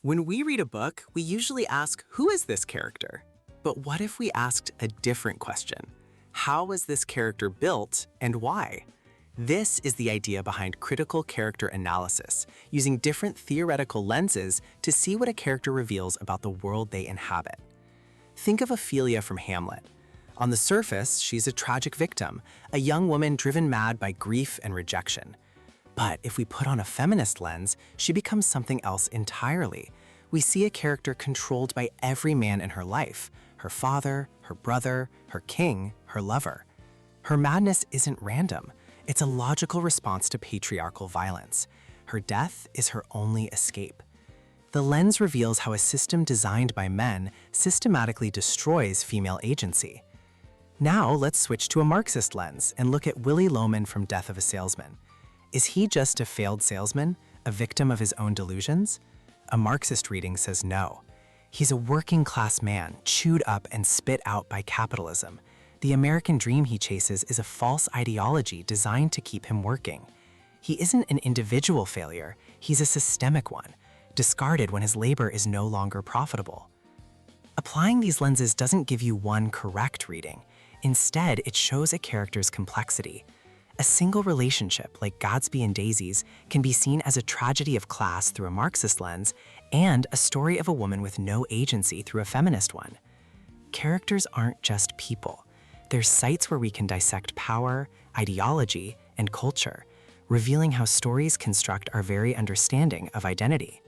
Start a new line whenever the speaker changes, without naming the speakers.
When we read a book, we usually ask, who is this character? But what if we asked a different question? How was this character built and why? This is the idea behind critical character analysis, using different theoretical lenses to see what a character reveals about the world they inhabit. Think of Ophelia from Hamlet. On the surface, she's a tragic victim, a young woman driven mad by grief and rejection. But if we put on a feminist lens, she becomes something else entirely. We see a character controlled by every man in her life, her father, her brother, her king, her lover. Her madness isn't random. It's a logical response to patriarchal violence. Her death is her only escape. The lens reveals how a system designed by men systematically destroys female agency. Now let's switch to a Marxist lens and look at Willy Loman from Death of a Salesman. Is he just a failed salesman, a victim of his own delusions? A Marxist reading says no. He's a working-class man, chewed up and spit out by capitalism. The American dream he chases is a false ideology designed to keep him working. He isn't an individual failure, he's a systemic one, discarded when his labor is no longer profitable. Applying these lenses doesn't give you one correct reading. Instead, it shows a character's complexity. A single relationship, like Gatsby and Daisy's, can be seen as a tragedy of class through a Marxist lens and a story of a woman with no agency through a feminist one. Characters aren't just people. They're sites where we can dissect power, ideology, and culture, revealing how stories construct our very understanding of identity.